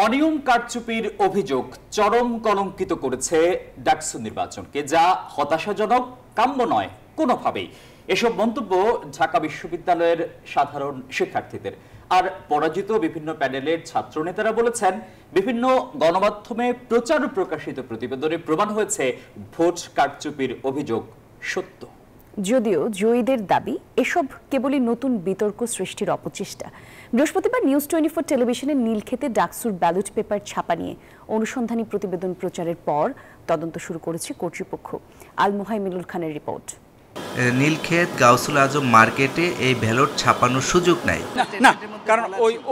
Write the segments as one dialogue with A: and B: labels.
A: অনিয়ম কারচুপির অভিযোগ চরম কলঙ্কিত করেছে ডাকসু নির্বাচনকে, যা হতাশাজনক, কাম্য নয় কোনোভাবেই। এসব মন্তব্য ঢাকা বিশ্ববিদ্যালয়ের সাধারণ শিক্ষার্থীদের। আর পরাজিত বিভিন্ন প্যানেলের ছাত্রনেতারা বলেছেন, বিভিন্ন গণমাধ্যমে প্রচার প্রকাশিত প্রতিবেদনে প্রমাণ হয়েছে ভোট কারচুপির অভিযোগ সত্য।
B: যদিও জয়ীদের দাবি এসব কেবলই নতুন বিতর্ক সৃষ্টির অপচেষ্টা। বৃহস্পতিবার নিউজ 24 টেলিভিশনের নীলক্ষেতে ডাকসুর ব্যালট পেপার ছাপা নিয়ে অনুসন্ধানী প্রতিবেদন প্রচারের পর তদন্ত শুরু করেছে কর্তৃপক্ষ। আল মুহাইমিনুল খানের রিপোর্ট।
C: নীলক্ষেত গাউসুল আজম মার্কেটে এই ব্যালট ছাপানোর সুযোগ নাই,
D: না, কারণ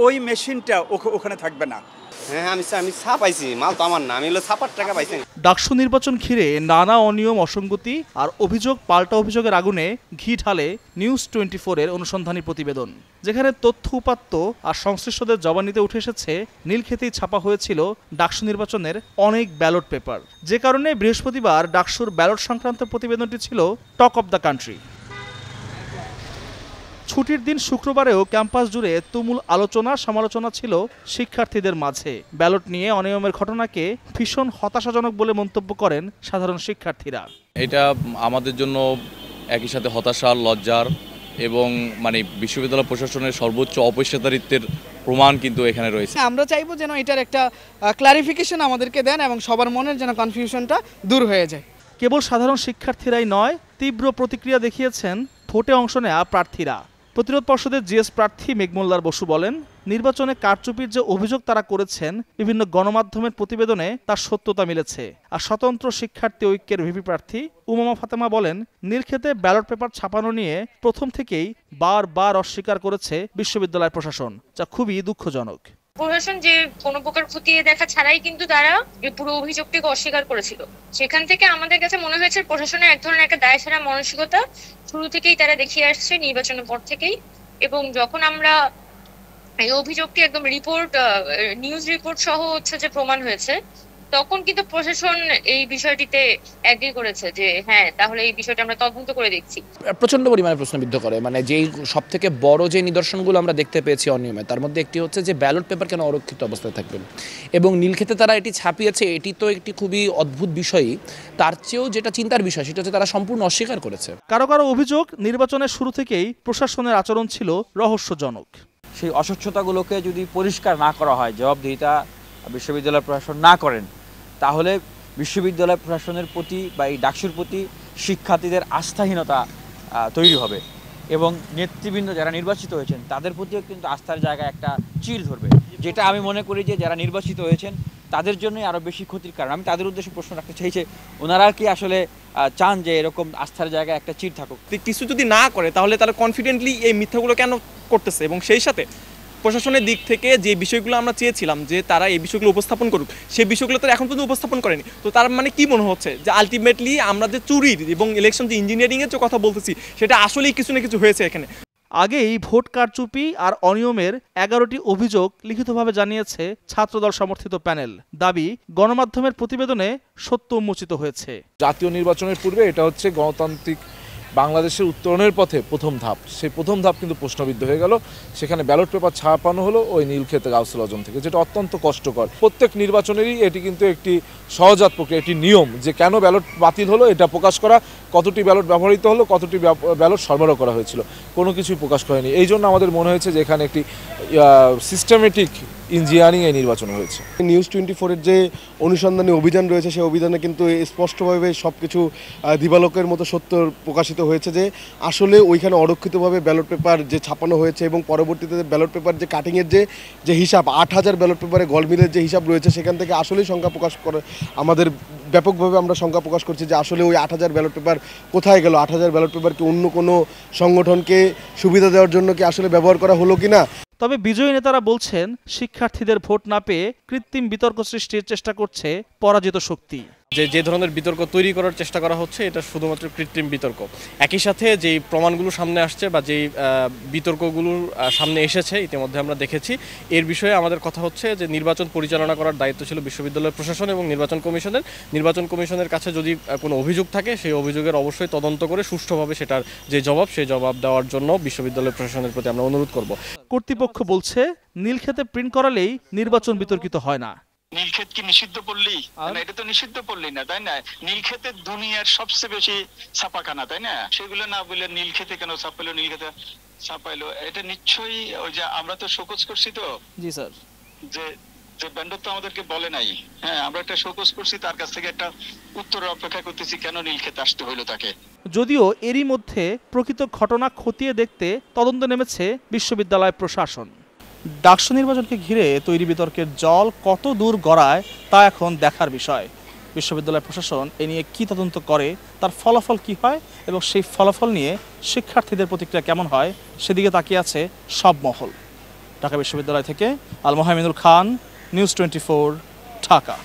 D: ওই মেশিনটা ওখানে থাকবে না।
E: হ্যাঁ, আমি ছাপাইছি, মাল তো আমার না, আমি হলো ছাপার টাকা পাইছি।
F: ডাকসু নির্বাচন ঘিরে নানা অনিয়ম, অসঙ্গতি আর অভিযোগ পাল্টা অভিযোগের আগুনে ঘি ঢালে নিউজ 24-এর অনুসন্ধানী প্রতিবেদন, যেখানে তথ্য উপাত্ত আর সংশ্লিষ্টদের জবানিতে উঠে এসেছে নীলক্ষেতেই ছাপা হয়েছিল ডাকসু নির্বাচনের অনেক ব্যালট পেপার। যে কারণে বৃহস্পতিবার ডাকসুর ব্যালট সংক্রান্ত প্রতিবেদনটি ছিল টক অব দ্য কান্ট্রি। ছুটির দিন শুক্রবারেও ক্যাম্পাস জুড়ে তুমুল আলোচনা সমালোচনা ছিল শিক্ষার্থীদের মাঝে। ব্যালট নিয়ে অনিয়মের ঘটনাকে ভীষণ হতাশাজনক বলে মন্তব্য করেন সাধারণ শিক্ষার্থীরা।
G: এটা আমাদের জন্য একই সাথে হতাশার, লজ্জার এবং বিশ্ববিদ্যালয় প্রশাসনের সর্বোচ্চ অপেশাদারিত্বের প্রমাণ কিন্তু এখানে রয়েছে।
H: আমরা চাইবো যেন এটার একটা ক্লারিফিকেশন আমাদেরকে দেন এবং সবার মনের যেন কনফিউশনটা দূর হয়ে যায়।
F: কেবল সাধারণ শিক্ষার্থীরাই নয়, তীব্র প্রতিক্রিয়া দেখিয়েছেন ভোটে অংশ নেওয়া প্রার্থীরা। প্রতিরোধ পর্ষদের জিএস প্রার্থী মেঘমুল্লার বসু বলেন, নির্বাচনে কারচুপির যে অভিযোগ তারা করেছেন, বিভিন্ন গণমাধ্যমের প্রতিবেদনে তার সত্যতা মিলেছে। আর স্বতন্ত্র শিক্ষার্থী ঐক্যের ভিপি প্রার্থী উমামা ফাতেমা বলেন, নীলক্ষেতে ব্যালট পেপার ছাপানো নিয়ে প্রথম থেকেই বারবার অস্বীকার করেছে বিশ্ববিদ্যালয় প্রশাসন, যা খুবই দুঃখজনক।
I: প্রশাসন যে কোনো প্রকার খতিয়ে দেখা ছাড়াই কিন্তু তারা এই পুরো অভিযোগটিকে অস্বীকার করেছিল। সেখান থেকে আমাদের কাছে মনে হয়েছে প্রশাসনের এক ধরনের একটা দায়সারা মানসিকতা শুরু থেকেই তারা দেখিয়ে আসছে নির্বাচনের পর থেকেই। এবং যখন আমরা এই অভিযোগটি একদম নিউজ রিপোর্ট সহ যে প্রমাণ হয়েছে, তখন কিন্তু প্রশাসন এই বিষয়টিতে এগ্রি করেছে যে হ্যাঁ, তাহলে এই বিষয়টা আমরা তদন্ত করে দেখছি।
J: প্রচন্ড পরিমাণে প্রশ্নবিদ্ধ করে, যেই সব থেকে বড় যে নিদর্শনগুলো আমরা দেখতে পেয়েছি অনিয়মে, তার মধ্যে একটি হচ্ছে যে ব্যালট পেপার কেন অরক্ষিত অবস্থায় থাকবে, এবং নীলক্ষেতে তারা এটি ছাপিয়েছে। এটি তো একটি খুবই অদ্ভুত বিষয়ই। তার চেয়েও যেটা চিন্তার বিষয়, সেটা হচ্ছে তারা সম্পূর্ণ অস্বীকার করেছে।
F: কারো কারো অভিযোগ, নির্বাচনের শুরু থেকেই প্রশাসনের আচরণ ছিল রহস্যজনক।
K: সেই অস্বচ্ছতাগুলোকে যদি পরিষ্কার না করা হয়, জবাবদিহিতা বিশ্ববিদ্যালয় প্রশাসন না করেন, তাহলে বিশ্ববিদ্যালয় প্রশাসনের প্রতি বা এই ডাকসুর প্রতি শিক্ষার্থীদের আস্থাহীনতা তৈরি হবে এবং নেতৃবৃন্দ যারা নির্বাচিত হয়েছেন তাদের প্রতিও কিন্তু আস্থার জায়গায় একটা চির ধরবে, যেটা আমি মনে করি যে যারা নির্বাচিত হয়েছেন তাদের জন্যই আরও বেশি ক্ষতির কারণ। আমি তাদের উদ্দেশ্যে প্রশ্ন রাখতে চাই যে ওনারা কি আসলে চান যে এরকম আস্থার জায়গায় একটা চির থাকুক?
D: কিছু যদি না করে তাহলে তারা কনফিডেন্টলি এই মিথ্যাগুলো কেন করতেছে? এবং সেই সাথে প্রশাসনের দিক থেকে যে বিষয়গুলো আমরা চেয়েছিলাম যে তারা এই বিষয়গুলো উপস্থাপন করুক, সেই বিষয়গুলো তারা এখন পর্যন্ত উপস্থাপন করেনি। তো তার কি মনে হচ্ছে যে আলটিমেটলি আমরা যে চুরির এবং ইলেকশন যে ইঞ্জিনিয়ারিংয়ের যে কথা বলতেছি, সেটা আসলেই কিছু না কিছু হয়েছে এখানে।
F: আগেই ভোট কারচুপি আর অনিয়মের 11টি অভিযোগ লিখিতভাবে জানিয়েছে ছাত্রদল সমর্থিত প্যানেল। দাবি, গণমাধ্যমের প্রতিবেদনে সত্য উন্মোচিত হয়েছে।
L: জাতীয় নির্বাচনের পূর্বে এটা হচ্ছে গণতান্ত্রিক বাংলাদেশের উত্তরণের পথে প্রথম ধাপ। সেই প্রথম ধাপ কিন্তু প্রশ্নবিদ্ধ হয়ে গেল। সেখানে ব্যালট পেপার ছাপানো হলো ওই নীলক্ষেত গাউসুল আজম থেকে, যেটা অত্যন্ত কষ্টকর। প্রত্যেক নির্বাচনেরই এটি কিন্তু একটি সহজাত প্রক্রিয়া, একটি নিয়ম যে কেন ব্যালট বাতিল হলো এটা প্রকাশ করা, কতটি ব্যালট ব্যবহৃত হলো, কতটি ব্যালট সরবরাহ করা হয়েছিল, কোনো কিছুই প্রকাশ করেনি। এই জন্য আমাদের মনে হয়েছে যে এখানে একটি সিস্টেমেটিক ইঞ্জিনিয়ারিং এই নির্বাচন হয়েছে।
M: নিউজ 24-এর যে অনুসন্ধানী অভিযান রয়েছে, সেই অভিযানে কিন্তু স্পষ্টভাবে সব কিছু দিবালোকের মতো সত্য প্রকাশিত হয়েছে যে আসলে ওইখানে অরক্ষিতভাবে ব্যালট পেপার যে ছাপানো হয়েছে এবং পরবর্তীতে ব্যালট পেপার যে কাটিংয়ের যে হিসাব, 8000 ব্যালট পেপারে গলমিলের যে হিসাব রয়েছে, সেখান থেকে আসলেই সংখ্যা প্রকাশ করে আমাদের ব্যাপকভাবে আমরা সংখ্যা প্রকাশ করছি যে আসলে ওই 8000 ব্যালট পেপার কোথায় গেল, 8000 ব্যালট পেপার কি অন্য কোনো সংগঠনকে সুবিধা দেওয়ার জন্য কি আসলে ব্যবহার করা হলো কিনা।
F: তবে বিজয়ী নেতারা বলছেন, শিক্ষার্থীদের ভোট না পেয়ে কৃত্রিম বিতর্ক সৃষ্টির চেষ্টা করছে পরাজিত শক্তি।
D: যে ধরনের বিতর্ক তৈরি করার চেষ্টা করা হচ্ছে, এটা শুধুমাত্র কৃত্রিম বিতর্ক। একই সাথে যেই প্রমাণগুলো সামনে আসছে বা যেই বিতর্কগুলো সামনে এসেছে ইতিমধ্যে আমরা দেখেছি, এর বিষয়ে আমাদের কথা হচ্ছে যে নির্বাচন পরিচালনা করার দায়িত্ব ছিল বিশ্ববিদ্যালয় প্রশাসন এবং নির্বাচন কমিশনের। নির্বাচন কমিশনের কাছে যদি কোনো অভিযোগ থাকে, সেই অভিযোগের অবশ্যই তদন্ত করে সুষ্ঠুভাবে সেটার যে জবাব, সেই জবাব দেওয়ার জন্য বিশ্ববিদ্যালয় প্রশাসনের প্রতি আমরা অনুরোধ করব।
F: কর্তৃপক্ষ বলছে নীলক্ষেতে প্রিন্ট করালেই নির্বাচন বিতর্কিত হয় না।
N: নীলক্ষেত কি নিষিদ্ধ পল্লী? এটা তো নিষিদ্ধ পল্লী না, তাই না? নীলক্ষেতের দুনিয়ার সবচেয়ে বেশি ছাপাখানা, তাই না? সেগুলো না বলে নীলক্ষেতে কেন ছাপাইলো, নীলক্ষেতে ছাপাইলো, এটা নিশ্চয়ই ওই যে আমরা তো শোকজ করছি তো।
F: জি স্যার।
N: যে ভেন্ডর তো আমাদেরকে বলে নাই। হ্যাঁ, আমরা একটা শোকজ করছি, তার কাছ থেকে একটা উত্তর অপেক্ষা করতেছি কেন নীলক্ষেতে আসতে হইলো তাকে।
F: যদিও এরই মধ্যে প্রকৃত ঘটনা খতিয়ে দেখতে তদন্ত নেমেছে বিশ্ববিদ্যালয় প্রশাসন। ডাকসু নির্বাচনকে ঘিরে তৈরি বিতর্কের জল কত দূর গড়ায় তা এখন দেখার বিষয়। বিশ্ববিদ্যালয় প্রশাসন এ নিয়ে কী তদন্ত করে, তার ফলাফল কি হয় এবং সেই ফলাফল নিয়ে শিক্ষার্থীদের প্রতিক্রিয়া কেমন হয় সেদিকে তাকিয়ে আছে সব মহল। ঢাকা বিশ্ববিদ্যালয় থেকে আল মোহামিনুল খান, নিউজ 24, ঢাকা।